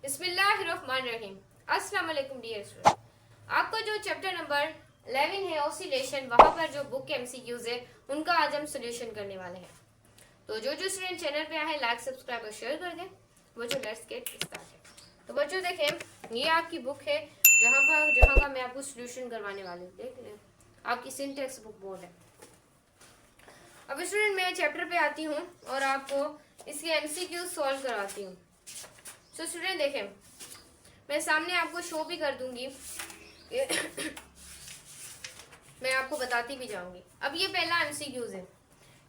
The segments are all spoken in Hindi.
बिस्मिल्लाहिर्रहमानिर्रहीम। अस्सलाम वालेकुम डियर स्टूडेंट। आपको जो चैप्टर नंबर 11 है ऑसिलेशन, वहां पर जो बुक के एमसीक्यूज है उनका आज हम सोल्यूशन करने वाले हैं। तो जो स्टूडेंट चैनल पे आए लाइक सब्सक्राइब और शेयर कर दें। बच्चों लेट्स गेट स्टार्टेड। तो बच्चों देखें, ये आपकी बुक है जहां का मैं आपको सोल्यूशन करवाने वाली हूँ। देख लें, आपकी सिंटेक्स बुक बोर्ड है। अब स्टूडेंट मैं चैप्टर पे आती हूँ और आपको इसके एमसीक्यूज सॉल्व करवाती हूँ। तो स्टूडेंट देखें, मैं सामने आपको शो भी कर दूंगी मैं आपको बताती भी जाऊंगी। अब ये पहला एमसीक्यूज है।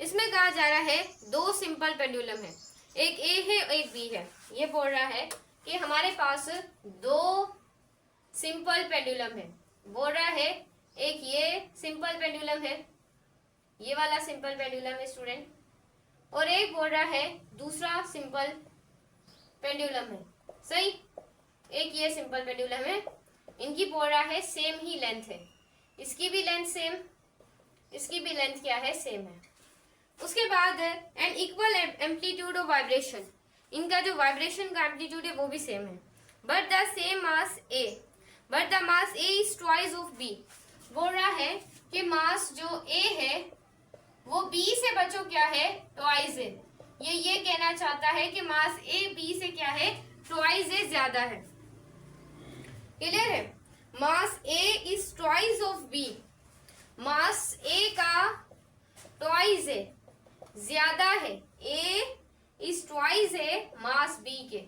इसमें कहा जा रहा है दो सिंपल पेंडुलम है, एक ए है एक बी है। ये बोल रहा है कि हमारे पास दो सिंपल पेंडुलम है। बोल रहा है एक ये सिंपल पेंडुलम है, ये वाला सिंपल पेंडुलम है स्टूडेंट, और एक बोल रहा है दूसरा सिंपल पेंडुलम है। सही, एक ये सिंपल पेंडुलम है, इनकी बोल रहा है सेम ही लेंथ है, इसकी भी लेंथ सेम, इसकी भी लेंथ क्या है, सेम है। उसके बाद N equal amplitude of vibration, इनका जो वाइब्रेशन का एम्पलीट्यूड है वो भी सेम है। But the same mass A, but the mass A is twice of B. बोल रहा है कि मास जो ए है वो बी से बच्चों क्या है, ट्वाइस है। ये कहना चाहता है कि मास ए बी से क्या है, ट्वाइस है, ज्यादा है। क्लियर है? मास A is twice of B, मास ए का ट्वाइस है, ज्यादा है। ए इज ट्वाइस है मास बी के,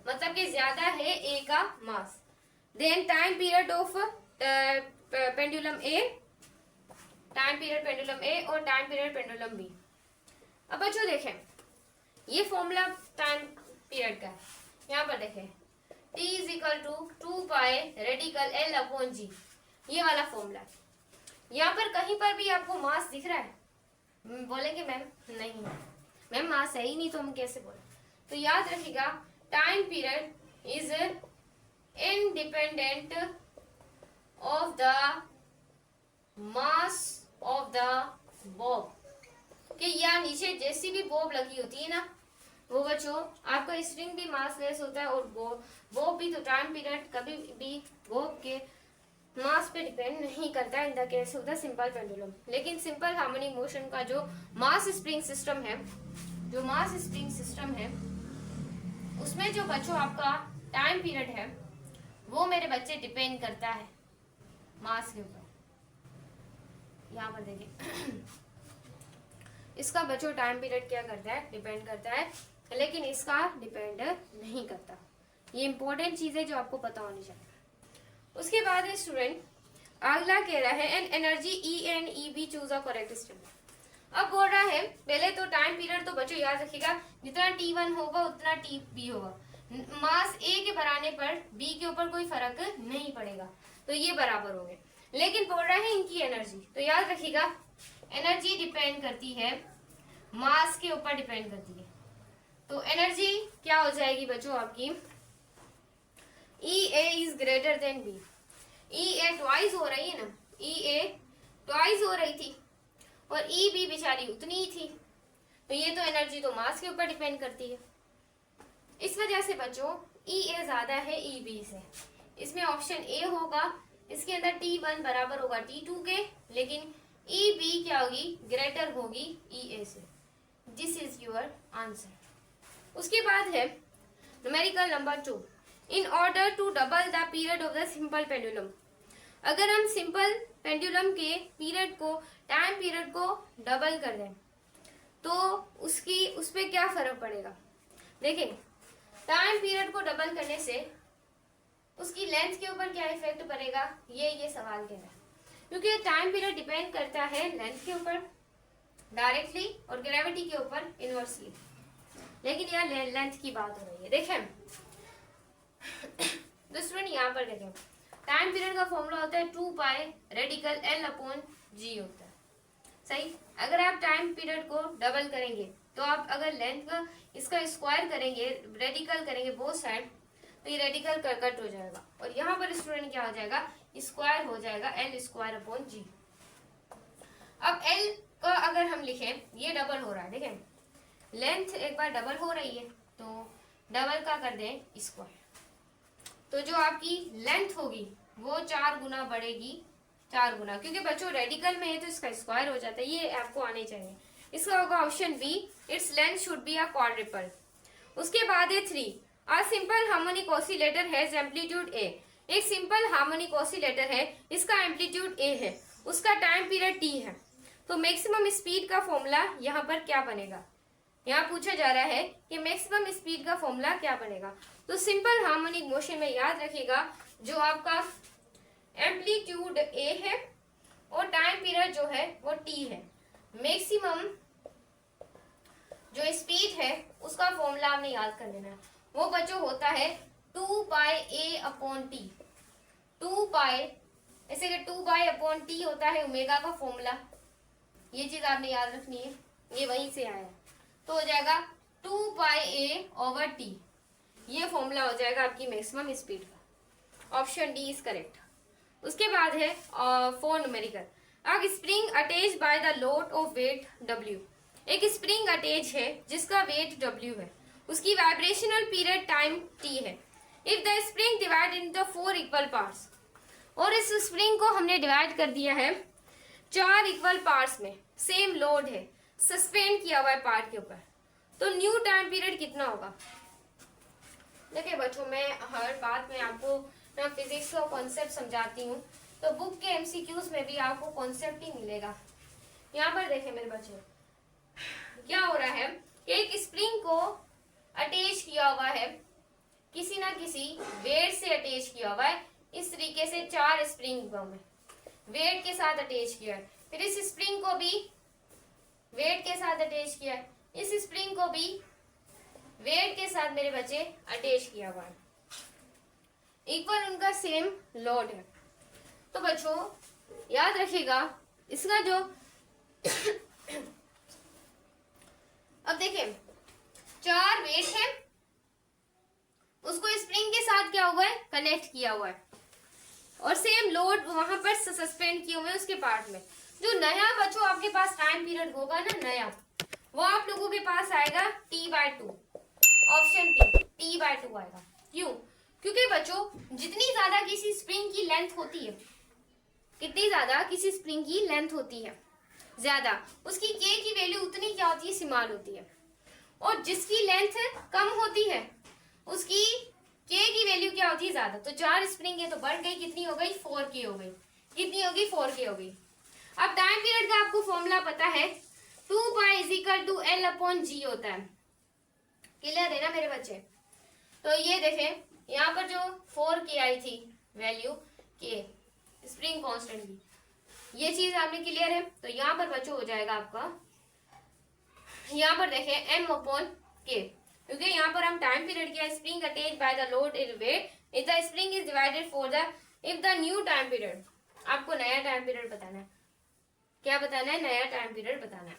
मतलब कि ज्यादा है ए का mass. Then time period of pendulum A, time period pendulum A और टाइम पीरियड पेंडुलम बी। अब बच्चों देखें, ये फॉर्मूला टाइम पीरियड का है। यहाँ पर देखें T is equal to 2 pi radical L upon G, ये वाला फॉर्मूला। यहाँ पर कहीं पर भी आपको मास दिख रहा है? बोलेंगे मैम नहीं, मैम मास है ही नहीं तो हम कैसे बोले? तो याद रखिएगा time period is independent of the mass of the Bob. कि यहाँ नीचे जैसी भी बॉब लगी होती है ना, वो बच्चों आपका स्ट्रिंग भी मासलेस होता है और बॉब भी। तो टाइम पीरियड कभी भी बॉब के मास पे डिपेंड नहीं करता in the case of the simple pendulum. लेकिन सिंपल हार्मोनिक मोशन का जो मास स्प्रिंग सिस्टम है, जो मास स्प्रिंग सिस्टम है, उसमें जो बच्चों आपका टाइम पीरियड है वो मेरे बच्चे डिपेंड करता है मास के ऊपर। यहाँ पर देखिए इसका बच्चों टाइम पीरियड क्या करता है, डिपेंड करता है, लेकिन इसका डिपेंड नहीं करता। ये इंपॉर्टेंट चीज है जो आपको पता होनी चाहिए। उसके बाद स्टूडेंट अगला कह रहा है N energy E and E B choose a correct step. अब बोल रहा है पहले तो टाइम पीरियड तो बच्चों याद रखिएगा जितना T1 होगा उतना TB होगा। मास ए के बढ़ाने पर बी के ऊपर कोई फर्क नहीं पड़ेगा, तो ये बराबर हो गए। लेकिन बोल रहा है इनकी एनर्जी, तो याद रखिएगा एनर्जी डिपेंड करती है मास के ऊपर डिपेंड करती है। तो एनर्जी क्या हो जाएगी बच्चों आपकी, E A is greater than B। E A twice हो रही है ना, E A ट्वाइस हो रही थी और E B बेचारी उतनी ही थी, तो ये तो एनर्जी तो मास के ऊपर डिपेंड करती है। इस वजह से बच्चों E A ज्यादा है E B से। इसमें ऑप्शन ए होगा, इसके अंदर T1 बराबर होगा T2 के, लेकिन E B क्या होगी, ग्रेटर होगी E A से। This is your answer. उसके बाद है numerical number 2। In order to double the period of the simple pendulum, अगर हम सिंपल पेंडुलम के पीरियड को, टाइम पीरियड को डबल कर दें तो उस पर क्या फर्क पड़ेगा। देखिए टाइम पीरियड को डबल करने से उसकी लेंथ के ऊपर क्या इफेक्ट पड़ेगा, ये सवाल कह रहा है। क्योंकि टाइम पीरियड डिपेंड करता है लेंथ के ऊपर डायरेक्टली और ग्रेविटी के ऊपर इनवर्सली, लेकिन यहाँ लेंथ की बात हो रही है। देखें तो स्टूडेंट यहाँ पर देखें टाइम पीरियड का फॉर्मूला होता है 2 pi radical L upon G होता है। सही, अगर आप टाइम पीरियड को डबल करेंगे तो आप अगर लेंथ का इसका स्क्वायर करेंगे, रेडिकल करेंगे बोथ साइड, तो ये रेडिकल कट हो जाएगा और यहाँ पर स्टूडेंट क्या हो जाएगा, स्क्वायर हो जाएगा L स्क्वायर अपॉन G। अब L का अगर हम लिखें, ये डबल हो रहा है, देखें लेंथ एक बार डबल हो रही है तो डबल का कर दें स्क्वायर, तो जो आपकी लेंथ होगी वो 4 गुना बढ़ेगी, 4 गुना, क्योंकि बच्चों रेडिकल में है तो इसका स्क्वायर हो जाता है, ये आपको आने चाहिए। इसका होगा option B, it's length should be a quadruple. उसके बाद है 3, a simple harmonic oscillator has amplitude A. एक सिंपल हार्मोनिक ऑसिलेटर है, इसका एम्पलीट्यूड ए है, उसका टाइम पीरियड टी है, तो मैक्सिमम स्पीड का फॉर्मूला यहाँ पर क्या बनेगा। यहाँ पूछा जा रहा है कि मैक्सिमम स्पीड का फॉर्मूला क्या बनेगा। तो सिंपल हार्मोनिक मोशन में याद रखिएगा जो आपका एम्पलीट्यूड ए है और टाइम पीरियड जो है वो टी है। मैक्सिमम जो स्पीड है उसका फॉर्मूला आपने याद कर लेना है, वो बच्चों होता है 2 पाई ए अपॉन टी। 2 पाई, ऐसे कि 2 पाई अपॉन टी होता है ओमेगा का फॉर्मूला, ये चीज आपने याद रखनी है, ये वहीं से आया है। तो हो जाएगा 2 पाई ए ओवर टी, ये फॉर्मूला हो जाएगा आपकी मैक्सिमम स्पीड का। Option D is correct. उसके बाद है 4 numerical, a spring attached by the load of weight W। एक स्प्रिंग अटैच है जिसका वेट W है, उसकी वाइब्रेशनल पीरियड टाइम T है। If the spring divide into 4 equal parts, और इस स्प्रिंग को हमने डिवाइड कर दिया है 4 इक्वल पार्ट्स में, सेम लोड है, सस्पेंड किया हुआ है पार्ट के ऊपर, तो न्यू टाइम पीरियड कितना होगा। देखिए बच्चों, मैं हर बात में आपको ना फिजिक्स का कॉन्सेप्ट समझाती हूँ, तो बुक के एमसीक्यूज में भी आपको कॉन्सेप्ट ही मिलेगा। यहाँ पर देखें मेरे बच्चे, क्या हो रहा है कि एक स्प्रिंग को अटैच किया हुआ है, किसी ना किसी वेट से अटैच किया हुआ है। इस तरीके से 4 स्प्रिंग में वेट के साथ अटैच किया है, फिर इस स्प्रिंग को भी वेट के साथ अटैच किया है, इस स्प्रिंग को भी वेट के साथ मेरे बच्चे अटैच किया हुआ है, इक्वल उनका सेम लोड है। तो बच्चों याद रखिएगा इसका जो अब देखें 4 वेट है, उसको स्प्रिंग के साथ क्या हुआ है, कनेक्ट किया हुआ है, और सेम लोड वहां पर सस्पेंड किए हुए हैं उसके पार्ट में। जो नया बच्चों आपके पास टाइम पीरियड होगा ना नया, वो आप लोगों के पास आएगा T/2। ऑप्शन T/2 आएगा। क्यों? क्योंकि बच्चों जितनी ज्यादा किसी स्प्रिंग की लेंथ होती है, कितनी ज्यादा किसी स्प्रिंग की लेंथ होती है ज्यादा, उसकी के की वैल्यू उतनी क्या होती है, स्मॉल होती है, और जिसकी लेंथ कम होती है उसकी के की वैल्यू क्या होती है, ज्यादा। तो 4 स्प्रिंग है तो बढ़ गई, कितनी हो गई, 4K हो गई, कितनी होगी, 4K हो गई। अब टाइम पीरियड का आपको फॉर्मूला पता है, 2 pi equal to L upon G होता है। क्लियर है ना मेरे बच्चे। तो ये देखें यहाँ पर जो 4K आई थी वैल्यू के स्प्रिंग कांस्टेंट की, ये चीज आपने क्लियर है। तो यहाँ पर बच्चों हो जाएगा आपका, यहाँ पर देखें M अपॉन K, क्योंकि यहाँ पर हम टाइम पीरियड किया, spring attached by the load in weight if the spring is divided for the if the new time period. आपको नया टाइम पीरियड बताना है, क्या बताना है, नया टाइम पीरियड बताना है।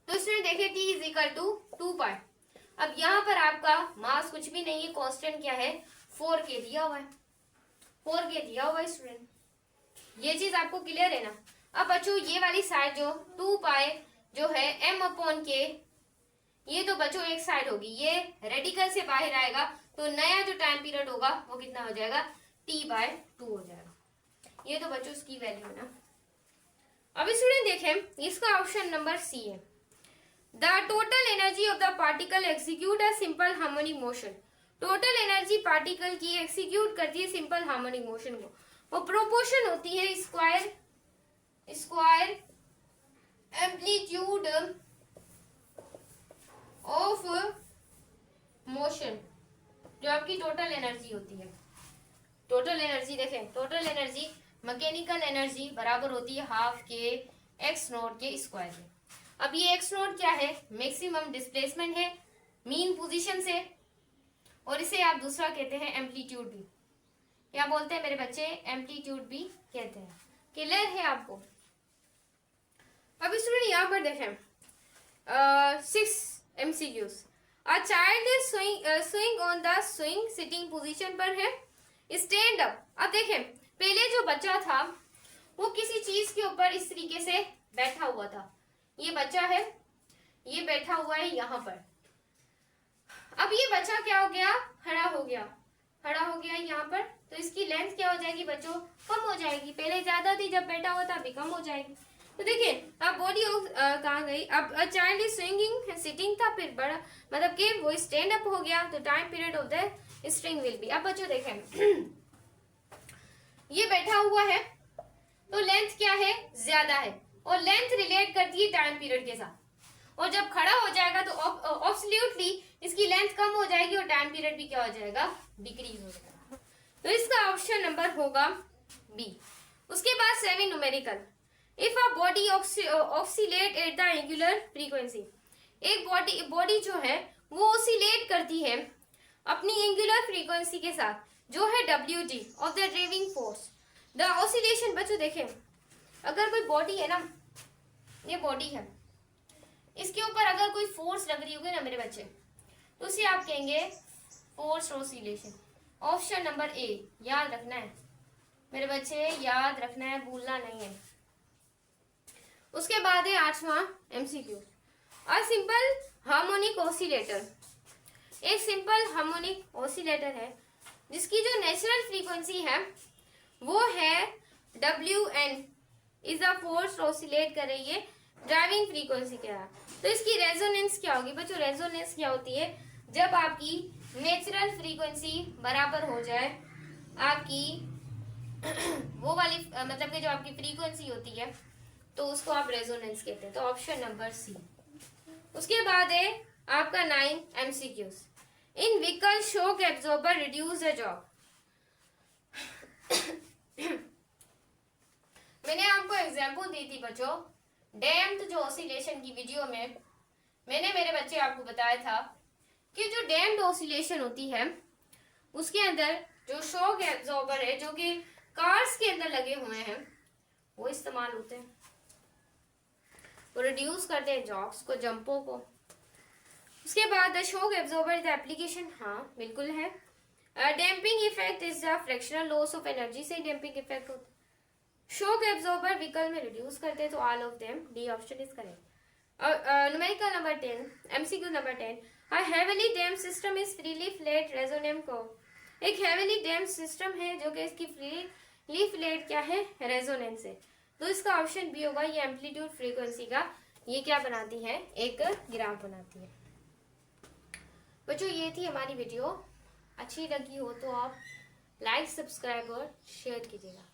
तो इसमें देखिए T इज इक्वल टू 2 पाई। अब यहाँ पर आपका मास कुछ भी नहीं है, कांस्टेंट क्या है, 4K दिया हुआ है, 4K दिया हुआ है स्टूडेंट, ये चीज आपको क्लियर है ना। अब बच्चों ये वाली साइड जो 2 पाई जो है M अपॉन K, ये तो बच्चों एक साइड होगी, ये रेडिकल से बाहर आएगा, तो नया जो टाइम पीरियड होगा वो कितना हो जाएगा, T/2 हो जाएगा। ये तो बच्चों इसकी वैल्यू है ना। अब स्टूडेंट देखें इसका ऑप्शन नंबर सी है, the total energy of the particle execute a simple harmonic motion. Total energy particle की एग्जीक्यूट करती है सिंपल हार्मोनिक मोशन को, वो प्रोपोर्शन होती है स्क्वायर एम्पलीट्यूड ऑफ मोशन, जो आपकी टोटल एनर्जी होती है। टोटल एनर्जी देखें, टोटल एनर्जी मैकेनिकल एनर्जी बराबर होती है हाफ के एक्स नॉट के स्क्वायर में। अब ये एक्स नॉट क्या है, मैक्सिमम डिस्प्लेसमेंट है मीन पोजीशन से, और इसे आप दूसरा कहते हैं एम्पलीट्यूड भी। क्या बोलते हैं मेरे बच्चे, एम्पलीट्यूड भी कहते हैं। क्लियर है आपको। अब स्टूडेंट यहाँ पर देखें 6 MCQs। A child is swing on the swing sitting position पर है, स्टैंड अप। अब देखें पहले जो बच्चा था वो किसी चीज के ऊपर इस तरीके से बैठा हुआ था, ये बच्चा है, ये बैठा हुआ है यहाँ पर। अब ये बच्चा क्या हो गया, खड़ा हो गया। खड़ा हो गया यहाँ पर, तो इसकी लेंथ क्या हो जाएगी बच्चों, कम हो जाएगी। पहले ज्यादा थी जब बैठा हुआ था, अभी कम हो जाएगी। तो देखिए अब बॉडी कहाँ गई, अब a child is swinging sitting था, फिर बड़ा मतलब कि वो स्टैंड अप हो गया, तो time period of the string will be. अब बच्चों देखें ये बैठा हुआ है तो लेंथ क्या है, ज्यादा है, और लेंथ रिलेट करती है टाइम पीरियड के साथ। और जब खड़ा हो जाएगा तो ऑब्सोल्युटली इसकी लेंथ कम हो जाएगी और टाइम पीरियड भी क्या हो जाएगा, डिक्रीज हो जाएगा। तो इसका ऑप्शन नंबर होगा बी। उसके बाद 7 numerical, if a body oxalate at the angular frequency, एक बॉडी जो है वो ऑसिलेट करती है अपनी एंगुलर फ्रीक्वेंसी के साथ, जो है WG of the driving force. The oscillation बच्चों देखें, अगर कोई बॉडी है ना, ये बॉडी है, इसके ऊपर अगर कोई फोर्स लग रही होगी ना मेरे बच्चे, तो उसे आप कहेंगे force oscillation. Option number A याद रखना है मेरे बच्चे, याद रखना है, भूलना नहीं है। उसके बाद है 8वां MCQ, अ सिंपल हार्मोनिक ऑसिलेटर। एक सिंपल हार्मोनिक ऑसिलेटर है जिसकी जो नेचुरल फ्रीक्वेंसी है वो है WN, is a force oscillate कर रही है ड्राइविंग फ्रीक्वेंसी के साथ। तो इसकी रेजोनेंस क्या होगी बच्चों, रेजोनेंस क्या होती है, जब आपकी नेचुरल फ्रीक्वेंसी बराबर हो जाए आपकी वो वाली मतलब कि जो आपकी फ्रीक्वेंसी होती है, तो उसको आप रेजोनेंस कहते हैं। तो ऑप्शन नंबर सी। उसके बाद है आपका 9 MCQs, in vehicle shock absorber reduce the job. मैंने आपको एग्जांपल दी थी बच्चों, डैम्प्ड जो ऑसिलेशन की वीडियो में मैंने मेरे बच्चे आपको बताया था कि जो डैम्प्ड ऑसिलेशन होती है उसके अंदर जो शॉक एब्जॉर्बर है जो कि कार्स के अंदर लगे हुए हैं वो इस्तेमाल होते हैं, वो रिड्यूस करते हैं जॉब्स को, जंपों को। उसके बाद शॉक एब्जॉर्बर इज एप्लीकेशन, हाँ बिल्कुल है। Damping effect is the fractional loss of energy से डैम्पिंग इफेक्ट होता है। शॉक एब्जॉर्बर व्हीकल में रिड्यूस करते हैं, तो all of them D option is correct. Numerical number 10 MCQ number 10, a heavily damped system is freely flat resonant curve. एक हेवीली डैम्प्ड सिस्टम है जो कि इसकी फ्रीली फ्लैट क्या है, रेजोनेंस है। तो इसका ऑप्शन बी होगा, ये एम्पलीट्यूड फ्रीक्वेंसी का ये क्या बनाती है, एक ग्राफ बनाती है। बच्चों ये थी हमारी वीडियो, अच्छी लगी हो तो आप लाइक सब्सक्राइब और शेयर कीजिएगा।